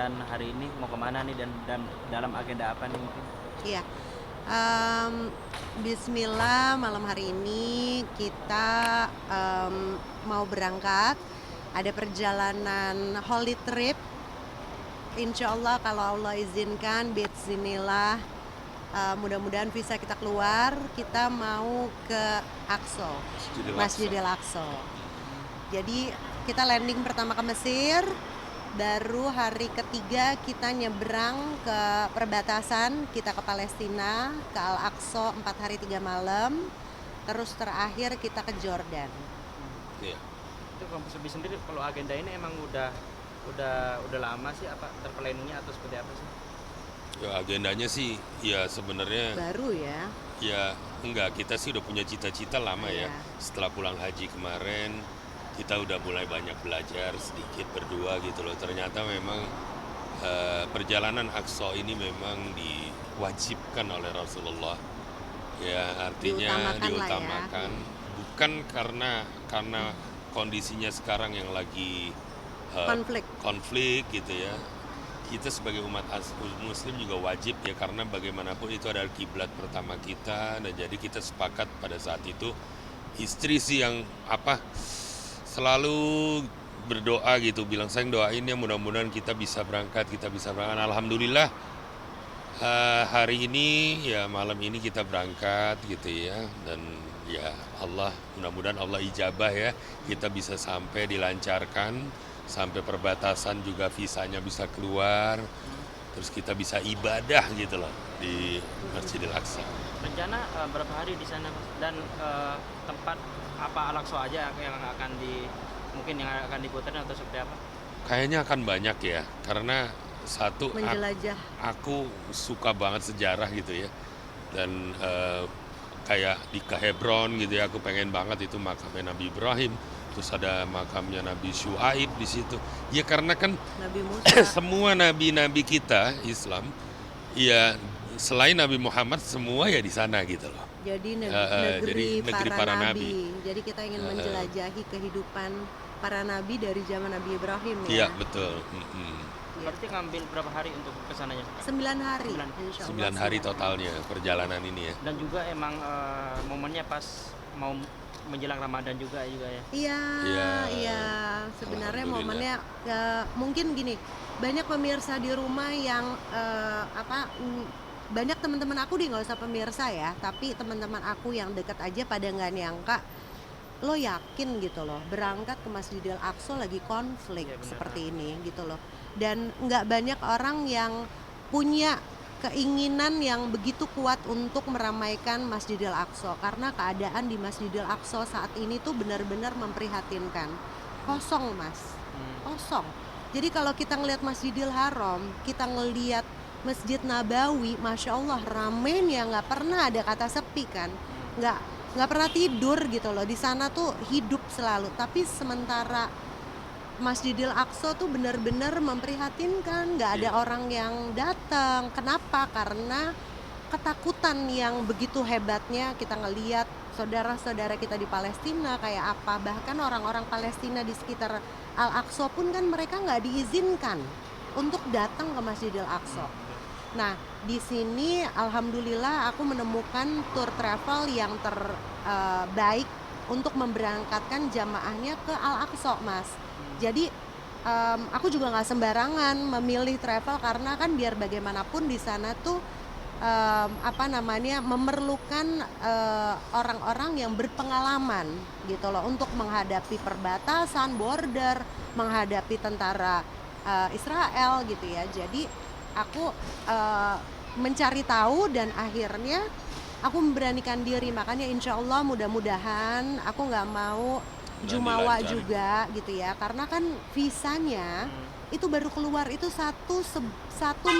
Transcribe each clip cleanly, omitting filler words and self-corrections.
dan hari ini mau kemana nih dan dalam agenda apa nih mungkin? Iya, bismillah malam hari ini kita, mau berangkat, ada perjalanan holy trip, insyaallah kalau Allah izinkan biiznillah, mudah-mudahan visa kita keluar, kita mau ke Aqsa, Masjidil Aqsa. Masjidil Aqsa. Jadi kita landing pertama ke Mesir, baru hari ketiga kita nyebrang ke perbatasan, kita ke Palestina, ke Al-Aqsa 4 hari 3 malam, terus terakhir kita ke Jordan. Iya. Itu kampus lebih sendiri kalau agenda ini emang udah lama sih apa terplanningnya atau seperti apa sih? Ya agendanya sih ya sebenarnya Baru ya. ya enggak, kita sih udah punya cita-cita lama ya. Iya. Setelah pulang haji kemarin kita udah mulai banyak belajar sedikit berdua gitu loh. Ternyata memang perjalanan Aqsa ini memang diwajibkan oleh Rasulullah. Ya artinya Diutamakan lah ya. diutamakan bukan karena kondisinya sekarang yang lagi konflik gitu ya. Kita sebagai umat muslim juga wajib ya, karena bagaimanapun itu adalah kiblat pertama kita, dan jadi kita sepakat pada saat itu. Istri sih yang selalu berdoa gitu, bilang sayang doain ya mudah-mudahan kita bisa berangkat. Alhamdulillah hari ini ya malam ini kita berangkat gitu ya, dan ya Allah mudah-mudahan Allah ijabah ya, kita bisa sampai dilancarkan sampai perbatasan juga visanya bisa keluar, terus kita bisa ibadah gitu loh di Masjidil Aqsa. Rencana berapa hari di sana Mas? Dan tempat apa Al-Aqsa aja yang mungkin yang akan diputar atau seperti apa? Kayaknya akan banyak ya, karena satu Menjelajah. aku suka banget sejarah gitu ya, dan kayak di Hebron gitu ya, aku pengen banget itu makamnya Nabi Ibrahim, terus ada makamnya Nabi Syuaib di situ. Ya karena kan Nabi Musa. semua nabi-nabi kita Islam, ya selain Nabi Muhammad semua ya di sana gitu loh. Jadi Jadi negeri para nabi. Jadi kita ingin menjelajahi kehidupan para nabi dari zaman Nabi Ibrahim Iya ya. betul. Berarti ngambil berapa hari untuk kesananya? 9 hari, insya Allah. 9 hari totalnya perjalanan ini ya. Dan juga emang momennya pas mau menjelang Ramadan juga ya. Iya, Iya. iya. Sebenarnya Alhamdulillah. momennya mungkin gini, banyak pemirsa di rumah yang banyak teman-teman aku nggak usah pemirsa ya, tapi teman-teman aku yang dekat aja pada nggak nyangka, lo yakin gitu loh berangkat ke Masjidil Aqsa lagi konflik Iya, benar. seperti ini gitu loh, dan nggak banyak orang yang punya keinginan yang begitu kuat untuk meramaikan Masjidil Aqsa, karena keadaan di Masjidil Aqsa saat ini tuh benar-benar memprihatinkan. Kosong Mas, kosong. Jadi kalau kita ngelihat Masjidil Haram, kita ngelihat Masjid Nabawi, Masya Allah ramenya, nggak pernah ada kata sepi kan, nggak pernah tidur gitu loh. Di sana tuh hidup selalu, tapi sementara Masjidil Aqsa tuh benar-benar memprihatinkan, nggak ada orang yang datang. Kenapa? Karena ketakutan yang begitu hebatnya. Kita ngeliat saudara-saudara kita di Palestina kayak apa, bahkan orang-orang Palestina di sekitar Al-Aqsa pun kan mereka nggak diizinkan untuk datang ke Masjidil Aqsa. Nah, di sini alhamdulillah aku menemukan tour travel yang terbaik untuk memberangkatkan jamaahnya ke Al-Aqsa, Mas. Jadi aku juga nggak sembarangan memilih travel, karena kan biar bagaimanapun di sana tuh memerlukan orang-orang yang berpengalaman gitu loh untuk menghadapi perbatasan, border, menghadapi tentara Israel gitu ya. Jadi aku mencari tahu dan akhirnya aku memberanikan diri, makanya insya Allah mudah-mudahan aku nggak mau jumawa juga gitu ya, karena kan visanya itu baru keluar itu satu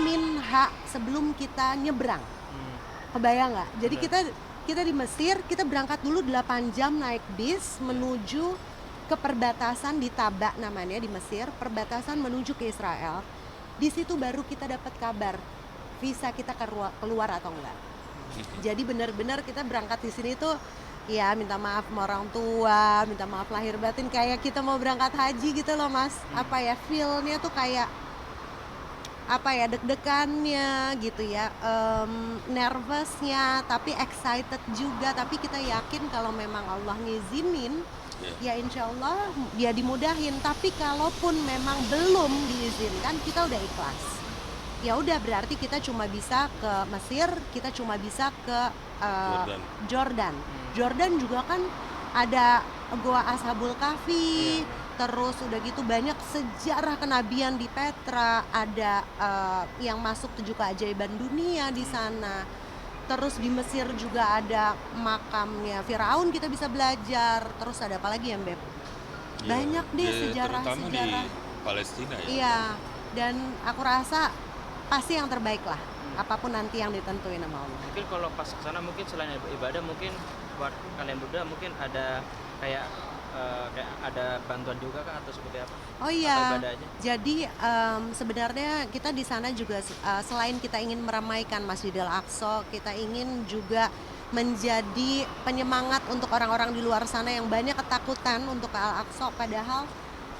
min H sebelum kita nyebrang. Kebayang nggak? Jadi kita di Mesir, kita berangkat dulu 8 jam naik bis menuju ke perbatasan di Taba namanya di Mesir, perbatasan menuju ke Israel. Di situ baru kita dapat kabar visa kita keluar atau enggak. Jadi benar-benar kita berangkat di sini tuh ya minta maaf sama orang tua, minta maaf lahir batin, kayak kita mau berangkat haji gitu loh Mas. Feel-nya tuh kayak apa ya, deg-degannya gitu ya, nervousnya, tapi excited juga, tapi kita yakin kalau memang Allah ngizinin Ya. ya insya Allah ya dimudahin. Tapi kalaupun memang belum diizinkan, kita udah ikhlas. Ya udah, berarti kita cuma bisa ke Mesir, kita cuma bisa ke Jordan. Jordan juga kan ada Goa Ashabul Kahfi, terus udah gitu banyak sejarah kenabian di Petra, ada yang masuk 7 keajaiban dunia di sana. Terus di Mesir juga ada makamnya Firaun, kita bisa belajar. Terus ada apa lagi ya, Beb? Ya, Banyak deh terutama di sejarah-sejarah. Palestina ya. Iya, dan aku rasa pasti yang terbaik lah, apapun nanti yang ditentuin sama Allah. Mungkin kalau pas kesana mungkin selain ibadah mungkin buat kalian berdua mungkin ada kayak kayak ada bantuan juga kah atau seperti apa? Oh Atau iya, ibadah aja? jadi sebenarnya kita di sana juga selain kita ingin meramaikan Masjidil Aqsa, kita ingin juga menjadi penyemangat untuk orang-orang di luar sana yang banyak ketakutan untuk ke Al-Aqsa, padahal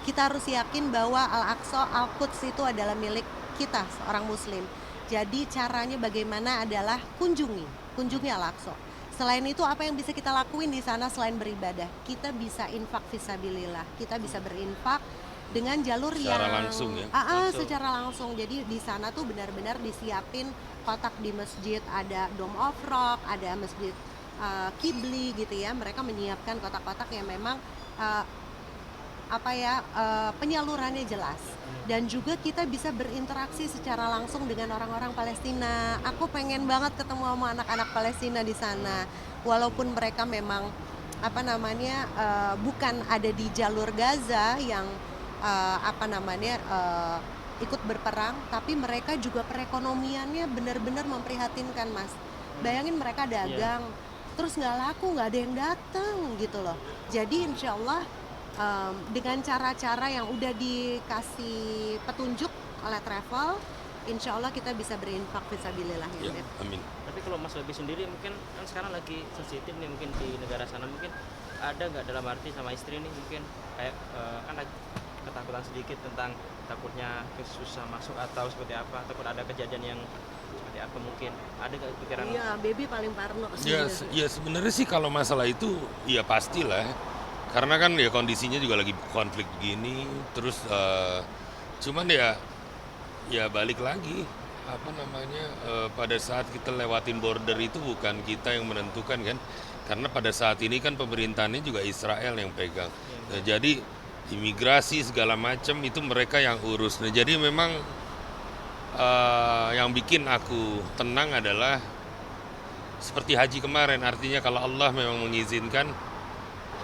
kita harus yakin bahwa Al-Aqsa, Al-Quds itu adalah milik kita seorang muslim. Jadi caranya bagaimana adalah kunjungi Al-Aqsa. Selain itu apa yang bisa kita lakuin di sana selain beribadah? Kita bisa infak fisabilillah, kita bisa berinfak dengan jalur Secara yang langsung ya? Langsung. secara langsung. Jadi di sana tuh benar-benar disiapin kotak di masjid, ada Dome of Rock, ada masjid Kibli gitu ya. Mereka menyiapkan kotak-kotak yang memang penyalurannya jelas. Dan juga kita bisa berinteraksi secara langsung dengan orang-orang Palestina. Aku pengen banget ketemu sama anak-anak Palestina di sana, walaupun mereka memang bukan ada di jalur Gaza yang ikut berperang, tapi mereka juga perekonomiannya benar-benar memprihatinkan, Mas. Bayangin mereka dagang, terus nggak laku, nggak ada yang datang gitu loh. Jadi insya Allah dengan cara-cara yang udah dikasih petunjuk oleh travel, insya Allah kita bisa berinfak fisabilillah ya, Ya, Beb. amin. Tapi kalau Mas lebih sendiri mungkin kan sekarang lagi sensitif nih mungkin di negara sana, mungkin ada nggak dalam arti sama istri nih mungkin kayak kan lagi ketakutan sedikit tentang takutnya susah masuk atau seperti apa, takut ada kejadian yang seperti apa, mungkin ada nggak pikiran? Iya, baby paling parno Ya, ya sebenarnya sih kalau masalah itu ya pastilah. Karena kan ya kondisinya juga lagi konflik begini, terus cuman ya balik lagi pada saat kita lewatin border itu bukan kita yang menentukan kan, karena pada saat ini kan pemerintahannya juga Israel yang pegang. Nah, jadi imigrasi segala macam itu mereka yang urus. Nah, jadi memang yang bikin aku tenang adalah seperti haji kemarin, artinya kalau Allah memang mengizinkan,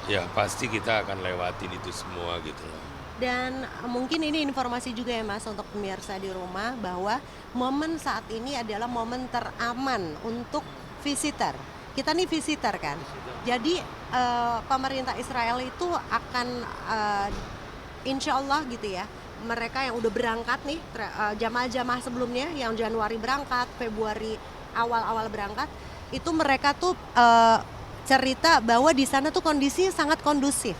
ya pasti kita akan lewatin itu semua gitu loh. Dan mungkin ini informasi juga ya, Mas, untuk pemirsa di rumah, bahwa momen saat ini adalah momen teraman untuk visitor. Kita nih visitor kan. Jadi pemerintah Israel itu akan insya Allah gitu ya, mereka yang udah berangkat nih, jamaah-jamaah sebelumnya yang Januari berangkat, Februari awal-awal berangkat, itu mereka tuh cerita bahwa di sana tuh kondisinya sangat kondusif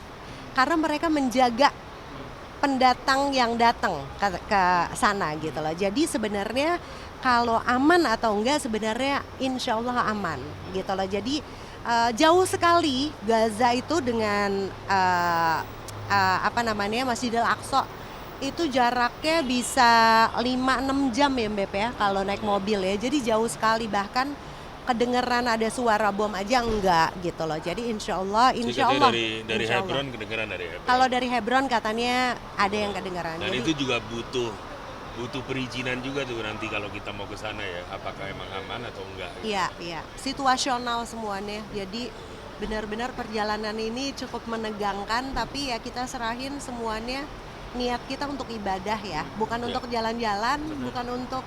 karena mereka menjaga pendatang yang datang ke sana gitu loh. Jadi sebenarnya kalau aman atau enggak, sebenarnya insya Allah aman gitu loh. Jadi jauh sekali Gaza itu dengan Masjidil Aqsa itu jaraknya bisa 5-6 jam ya, Mbak ya, kalau naik mobil ya. Jadi jauh sekali, bahkan kedengeran ada suara bom aja enggak gitu loh. Jadi insya Allah Dari insya Allah. Hebron kedengeran dari Hebron. Kalau dari Hebron katanya ada yang kedengeran. Dan Jadi itu juga butuh perizinan juga tuh nanti kalau kita mau ke sana ya, apakah emang aman atau enggak. iya, situasional semuanya. Jadi benar-benar perjalanan ini cukup menegangkan, tapi ya kita serahin semuanya, niat kita untuk ibadah ya, bukan untuk jalan-jalan, bukan untuk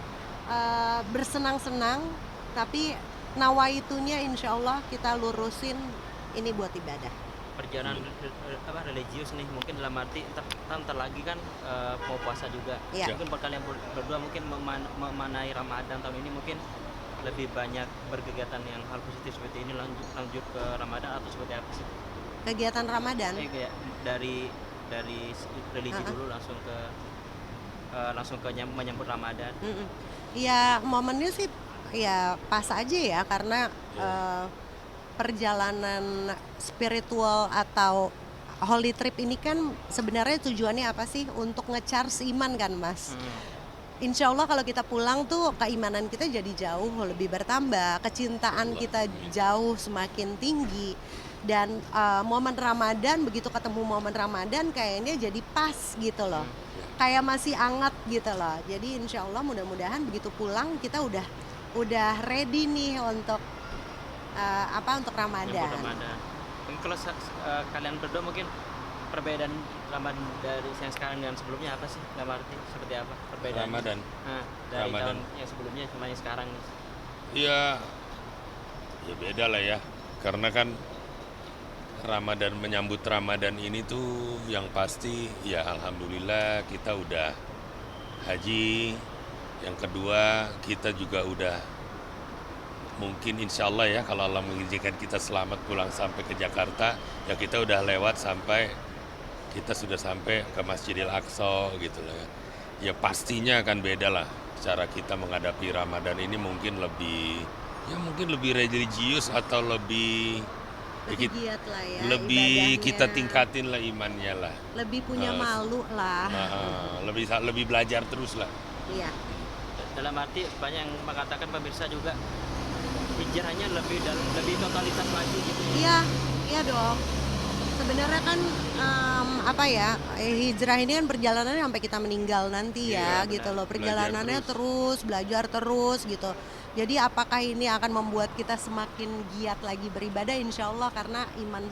bersenang-senang, tapi nawaitunya insya Allah kita lurusin ini buat ibadah. Perjalanan religius nih, mungkin dalam arti ntar lagi kan mau puasa juga. Iya. Mungkin buat kalian berdua mungkin memanai Ramadan tahun ini mungkin lebih banyak berkegiatan yang hal positif seperti ini, lanjut ke Ramadan atau seperti apa sih? Kegiatan Ramadan. Kayak dari religi dulu langsung ke langsung ke menyambut Ramadan. Mm-mm. Ya momennya sih ya pas aja ya karena perjalanan spiritual atau holy trip ini kan sebenarnya tujuannya apa sih? Untuk nge-charge iman kan Mas. Insya Allah kalau kita pulang tuh keimanan kita jadi jauh lebih bertambah, kecintaan kita jauh semakin tinggi, dan momen Ramadan, begitu ketemu momen Ramadan kayaknya jadi pas gitu loh, kayak masih anget gitu loh. Jadi insya Allah mudah-mudahan begitu pulang kita udah ready nih untuk untuk Menyambut Ramadan. Ramadan. Mungkin kalau kalian berdua mungkin perbedaan Ramadan dari yang sekarang dengan sebelumnya apa sih? Nggak ngerti seperti apa perbedaan Ramadan. dari Ramadan. tahun yang sebelumnya sama yang sekarang nih. Ya, ya beda lah ya. Karena kan Ramadan, menyambut Ramadan ini tuh yang pasti ya alhamdulillah kita udah haji. Yang kedua kita juga udah mungkin insya Allah ya kalau Allah mengizinkan kita selamat pulang sampai ke Jakarta, ya kita udah lewat sampai kita sudah sampai ke Masjidil Aqsa gitu loh ya. Ya pastinya akan beda lah cara kita menghadapi Ramadan ini, mungkin lebih religius atau lebih Lebih giat lah ya lebih ibadahnya. kita tingkatin lah imannya lah. Lebih punya malu lah. Lebih belajar terus lah. Iya. Dalam arti banyak yang mengatakan pemirsa juga hijrahnya lebih totalitas lagi gitu. Iya dong. Sebenarnya kan hijrah ini kan perjalanannya sampai kita meninggal nanti ya, Iya, gitu benar. loh. Perjalanannya Belajar terus, belajar terus gitu. Jadi apakah ini akan membuat kita semakin giat lagi beribadah? Insya Allah, karena iman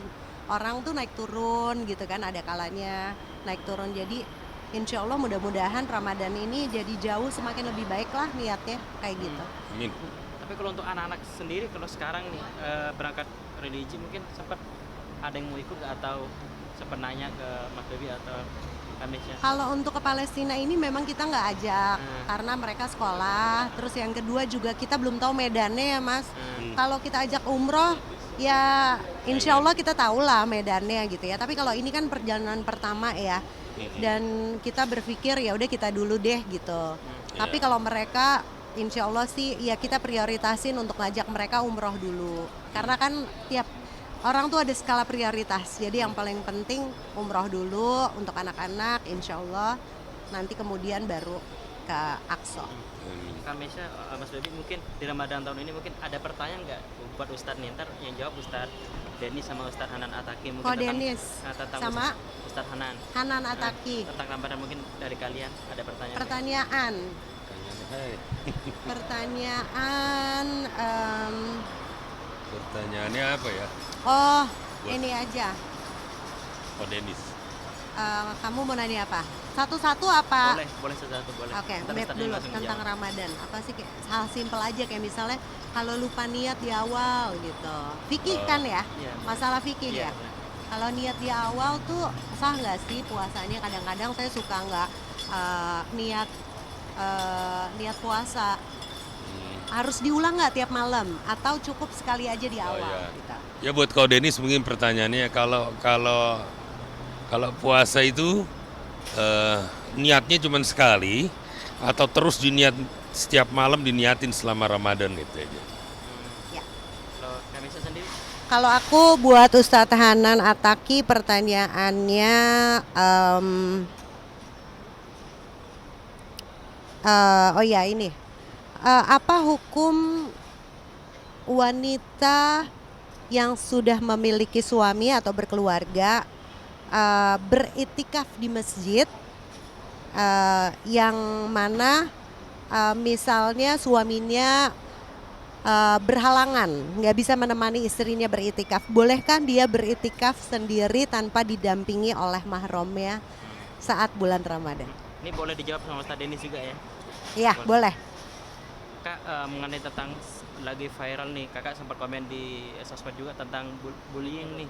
orang tuh naik turun gitu kan, ada kalanya naik turun. Jadi insya Allah mudah-mudahan Ramadan ini jadi jauh semakin lebih baik lah niatnya kayak gitu. Amin. Tapi kalau untuk anak-anak sendiri kalau sekarang nih berangkat religi mungkin sempat ada yang mau ikut nggak, atau sempat nanya ke Mas Dewi atau Kamisya? Kalau untuk ke Palestina ini memang kita nggak ajak karena mereka sekolah. Terus yang kedua juga kita belum tahu medannya ya Mas. Kalau kita ajak umroh ya insya Allah kita tahu lah medannya gitu ya. Tapi kalau ini kan perjalanan pertama ya, dan kita berpikir ya udah kita dulu deh gitu. Tapi kalau mereka insya Allah sih ya kita prioritasin untuk ngajak mereka umroh dulu. Karena kan tiap orang tuh ada skala prioritas, jadi yang paling penting umroh dulu untuk anak-anak, insya Allah nanti kemudian baru ke Aqsa. Kamisya, Mas Dewi mungkin di Ramadan tahun ini mungkin ada pertanyaan nggak buat Ustadz nih? Ntar yang jawab Ustadz Denis sama Ustadz Hanan Ataki mungkin Denis tentang sama Ustadz Hanan. Hanan Ataki. Tentang Ramadan mungkin dari kalian ada pertanyaan? Pertanyaannya apa ya? Ini aja. Denis. Kamu mau nanya apa? Satu-satu apa? Boleh satu-satu boleh. Oke, Ntar map Ustadznya dulu langsung tentang jawab. Ramadan. Apa sih kayak hal simpel aja kayak misalnya kalau lupa niat di awal gitu. Fikih kan ya? Iya. Masalah fikih Iya, ya. benar. Kalau niat di awal tuh sah nggak sih puasanya? Kadang-kadang saya suka nggak niat puasa. Harus diulang nggak tiap malam atau cukup sekali aja di awal? iya. Gitu. Ya buat kau Denis mungkin pertanyaannya kalau puasa itu niatnya cuma sekali atau terus diniat setiap malam diniatin selama Ramadan itu aja. Ya. Kalau Kamisya sendiri? Kalau aku buat Ustadz Hanan Ataki pertanyaannya ini apa hukum wanita yang sudah memiliki suami atau berkeluarga beriktikaf di masjid yang mana misalnya suaminya berhalangan, nggak bisa menemani istrinya beriktikaf. Bolehkah dia beriktikaf sendiri tanpa didampingi oleh mahramnya saat bulan Ramadan? Ini boleh dijawab sama Ustadz Denis juga ya? Iya, boleh. Kak, mengenai tentang lagi viral nih, kakak sempat komen di sosmed juga tentang bullying nih.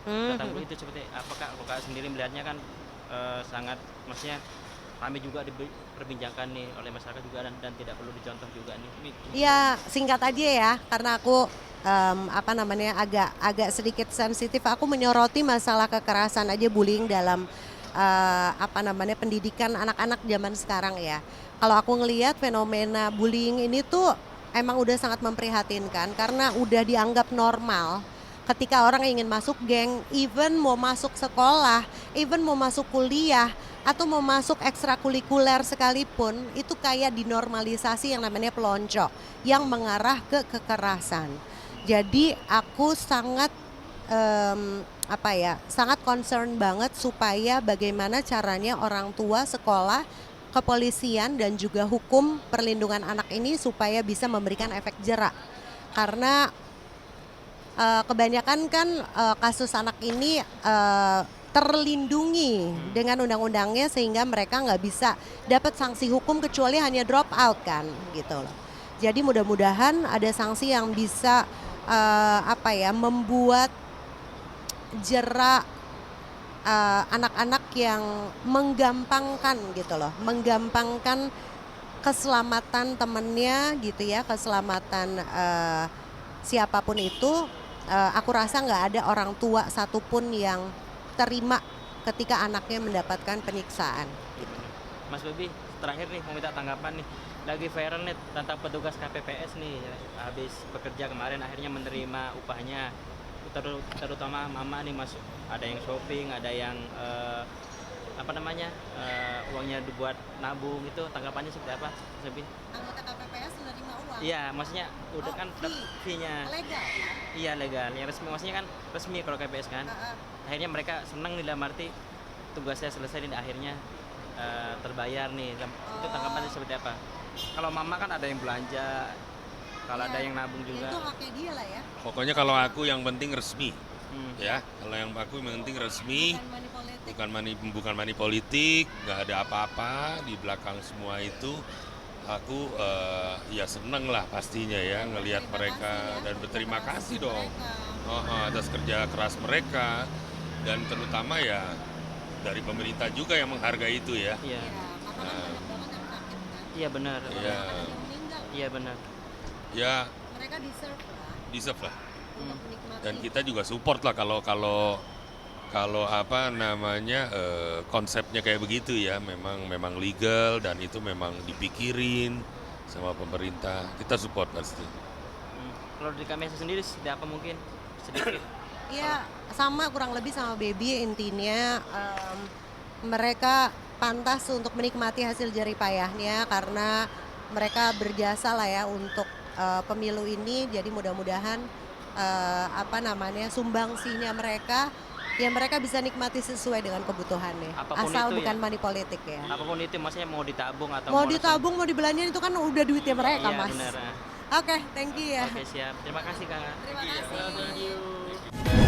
Tentang bullying itu seperti apa kak? Kalau kakak sendiri melihatnya kan sangat, maksudnya kami juga diperbincangkan nih oleh masyarakat juga dan tidak perlu dicontoh juga nih. Iya, singkat aja ya, karena aku agak sedikit sensitif. Aku menyoroti masalah kekerasan aja, bullying dalam pendidikan anak-anak zaman sekarang ya. Kalau aku ngelihat fenomena bullying ini tuh emang udah sangat memprihatinkan karena udah dianggap normal. Ketika orang ingin masuk geng, even mau masuk sekolah, even mau masuk kuliah, atau mau masuk ekstrakurikuler sekalipun, itu kayak dinormalisasi yang namanya pelonco yang mengarah ke kekerasan. Jadi aku sangat sangat concern banget supaya bagaimana caranya orang tua, sekolah, kepolisian dan juga hukum perlindungan anak ini supaya bisa memberikan efek jera. Karena kebanyakan kan kasus anak ini terlindungi dengan undang-undangnya sehingga mereka nggak bisa dapat sanksi hukum kecuali hanya drop out kan gitu loh. Jadi mudah-mudahan ada sanksi yang bisa membuat jera anak-anak yang menggampangkan gitu loh, menggampangkan keselamatan temennya gitu ya, keselamatan siapapun itu. Aku rasa nggak ada orang tua satupun yang terima ketika anaknya mendapatkan penyiksaan. Gitu. Mas Bobi, terakhir nih mau minta tanggapan nih. Lagi viral nih tentang petugas KPPS nih, habis bekerja kemarin akhirnya menerima upahnya. Terutama mama nih masuk, ada yang shopping, ada yang uangnya dibuat nabung, itu tanggapannya seperti apa, Mas Bobi? Anggota KPPS menerima uang? Iya, maksudnya udah kan fee-nya. Legal? Iya legal, yang resmi, maksudnya kan resmi kalau KPPS kan. Akhirnya mereka senang nih dalam arti tugasnya selesai dan akhirnya terbayar nih. Itu tanggapannya seperti apa? Kalau mama kan ada yang belanja, kalau ada yang nabung juga. Itu haknya dia lah ya. Pokoknya kalau aku yang penting resmi, ya. Kalau yang aku yang penting resmi, bukan money politik, nggak ada apa-apa di belakang semua itu. Aku ya seneng lah pastinya ya ngelihat mereka dan berterima kasih dong atas kerja keras mereka dan terutama ya dari pemerintah juga yang menghargai itu ya. Iya. Karena kan banyak banget yang sakit kan. Iya benar. Iya. Yang meninggal. Iya benar. Ya. Mereka deserve lah. Untuk menikmati. Dan kita juga support lah kalau konsepnya kayak begitu ya, memang legal dan itu memang dipikirin sama pemerintah, kita support pasti. Kalau di Kamesa sendiri seperti apa mungkin sedikit? Iya, sama kurang lebih sama Baby, intinya mereka pantas untuk menikmati hasil jerih payahnya karena mereka berjasa lah ya untuk pemilu ini. Jadi mudah-mudahan sumbangsinya mereka ya mereka bisa nikmati sesuai dengan kebutuhannya. Apapun asal itu bukan ya. money politik ya. Apapun itu, maksudnya mau ditabung atau Mau ditabung, mau dibelanjain itu kan udah duitnya mereka, iya, Mas. Benar. Oke, thank you ya. Oke, siap. Terima kasih, Kak. Terima kasih. Thank you.